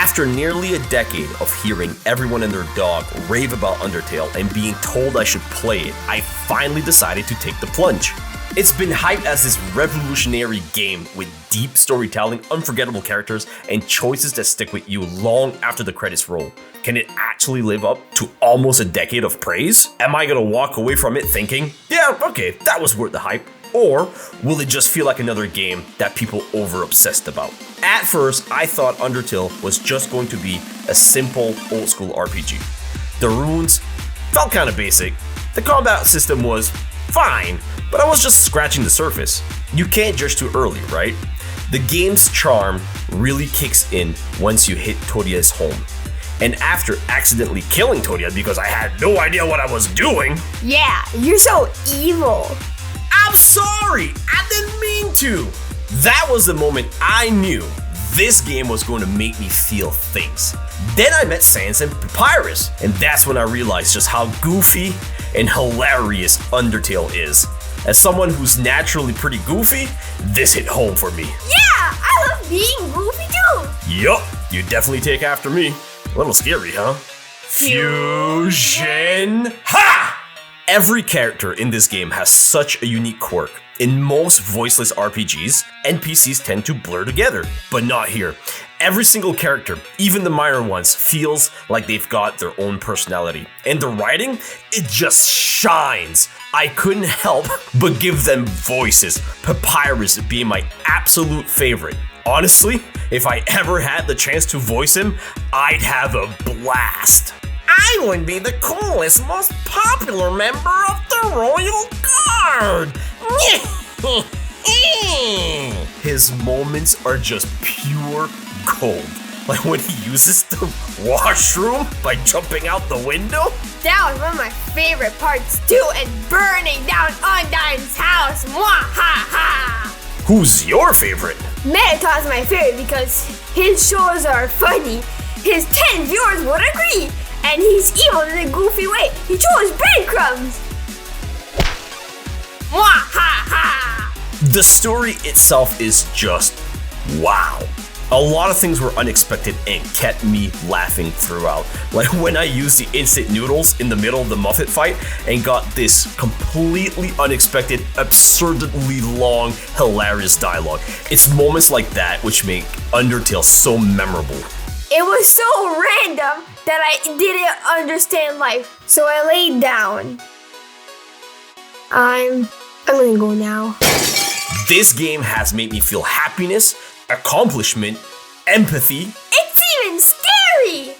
After nearly a decade of hearing everyone and their dog rave about Undertale and being told I should play it, I finally decided to take the plunge. It's been hyped as this revolutionary game with deep storytelling, unforgettable characters, and choices that stick with you long after the credits roll. Can it actually live up to almost a decade of praise? Am I gonna walk away from it thinking, yeah, okay, that was worth the hype? Or will it just feel like another game that people over-obsessed about? At first, I thought Undertale was just going to be a simple old-school RPG. The runes felt kinda basic, the combat system was fine, but I was just scratching the surface. You can't judge too early, right? The game's charm really kicks in once you hit Toria's home. And after accidentally killing Toria because I had no idea what I was doing... Yeah, you're so evil. I'm sorry, I didn't mean to. That was the moment I knew this game was going to make me feel things. Then I met Sans and Papyrus, and that's when I realized just how goofy and hilarious Undertale is. As someone who's naturally pretty goofy, this hit home for me. Yeah, I love being goofy too. Yup, you definitely take after me. A little scary, huh? Fusion! Ha! Every character in this game has such a unique quirk. In most voiceless RPGs, NPCs tend to blur together, but not here. Every single character, even the minor ones, feels like they've got their own personality. And the writing, it just shines. I couldn't help but give them voices, Papyrus being my absolute favorite. Honestly, if I ever had the chance to voice him, I'd have a blast. I would be the coolest, most popular member of the Royal Guard. His moments are just pure gold. Like when he uses the washroom by jumping out the window. That was one of my favorite parts too, and burning down Undyne's house. Mwahaha! Who's your favorite? Mykah is my favorite because his shows are funny. His 10 viewers would agree. And he's evil in a goofy way. He chose breadcrumbs. Mwahaha! The story itself is just wow. A lot of things were unexpected and kept me laughing throughout. Like when I used the instant noodles in the middle of the Muffet fight and got this completely unexpected, absurdly long, hilarious dialogue. It's moments like that which make Undertale so memorable. It was so random that I didn't understand life, so I laid down. I'm gonna go now. This game has made me feel happiness, accomplishment, empathy. It's even scary!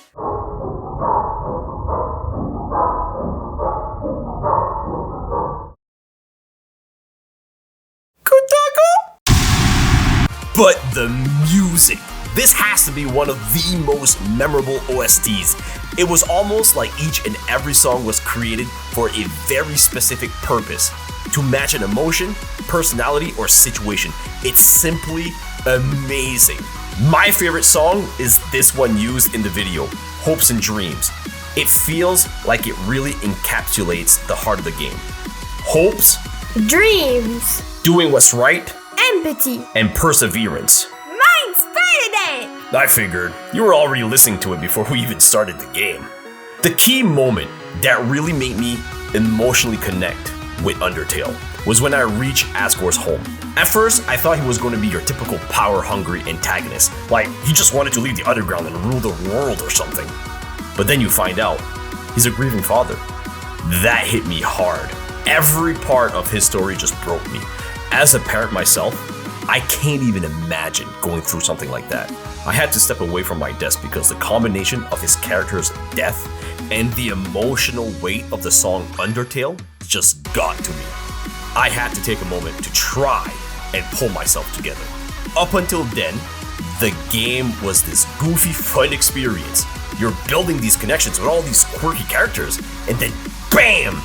But the music. This has to be one of the most memorable OSTs. It was almost like each and every song was created for a very specific purpose, to match an emotion, personality, or situation. It's simply amazing. My favorite song is this one used in the video, Hopes and Dreams. It feels like it really encapsulates the heart of the game. Hopes, Dreams, doing what's right, empathy, and perseverance. Mine started it! I figured you were already listening to it before we even started the game. The key moment that really made me emotionally connect with Undertale was when I reached Asgore's home. At first, I thought he was going to be your typical power-hungry antagonist, like he just wanted to leave the underground and rule the world or something. But then you find out, he's a grieving father. That hit me hard. Every part of his story just broke me. As a parent myself, I can't even imagine going through something like that. I had to step away from my desk because the combination of his character's death and the emotional weight of the song Undertale just got to me. I had to take a moment to try and pull myself together. Up until then, the game was this goofy, fun experience. You're building these connections with all these quirky characters, and then BAM!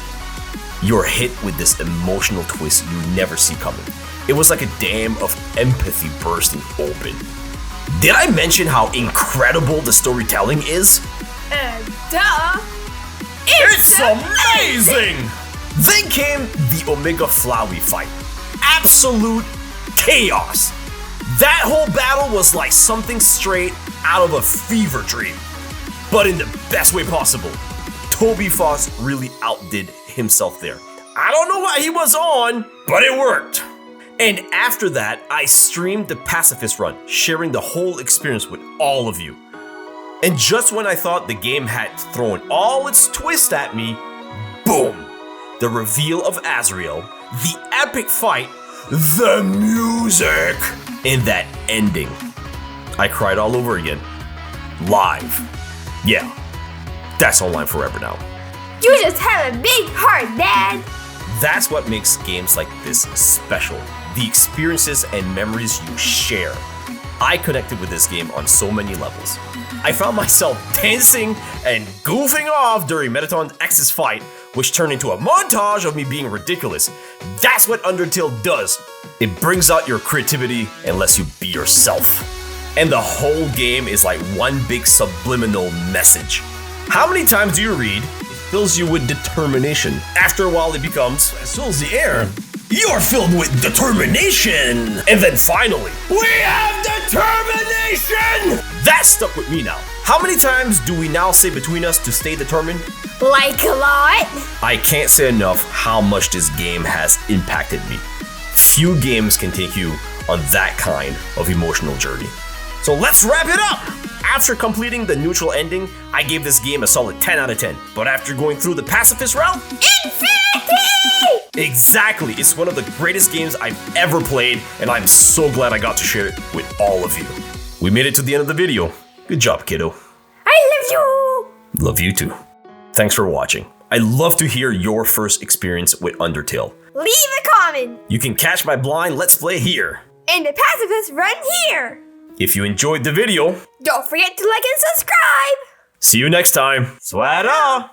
You're hit with this emotional twist you never see coming. It was like a dam of empathy bursting open. Did I mention how incredible the storytelling is? Duh! It's amazing! Then came the Omega Flowey fight. Absolute chaos. That whole battle was like something straight out of a fever dream. But in the best way possible. Toby Fox really outdid himself there. I don't know what he was on, but it worked. And after that, I streamed the Pacifist run, sharing the whole experience with all of you. And just when I thought the game had thrown all its twist at me, boom! The reveal of Azrael, the epic fight, the music, and that ending. I cried all over again. Live. Yeah, that's online forever now. You just have a big heart, Dad. That's what makes games like this special. The experiences and memories you share. I connected with this game on so many levels. I found myself dancing and goofing off during Mettaton X's fight, which turned into a montage of me being ridiculous. That's what Undertale does. It brings out your creativity and lets you be yourself. And the whole game is like one big subliminal message. How many times do you read, it fills you with determination. After a while it becomes, as fills the air, you're filled with determination. And then finally, we have determination! That stuck with me now. How many times do we now say between us to stay determined? Like a lot. I can't say enough how much this game has impacted me. Few games can take you on that kind of emotional journey. So let's wrap it up! After completing the neutral ending, I gave this game a solid 10 out of 10. But after going through the Pacifist realm, Infinity! Exactly, it's one of the greatest games I've ever played, and I'm so glad I got to share it with all of you. We made it to the end of the video. Good job, kiddo. I love you! Love you too. Thanks for watching. I'd love to hear your first experience with Undertale. Leave a comment! You can catch my blind Let's Play here. And the Pacifist run here! If you enjoyed the video, don't forget to like and subscribe! See you next time. Swada!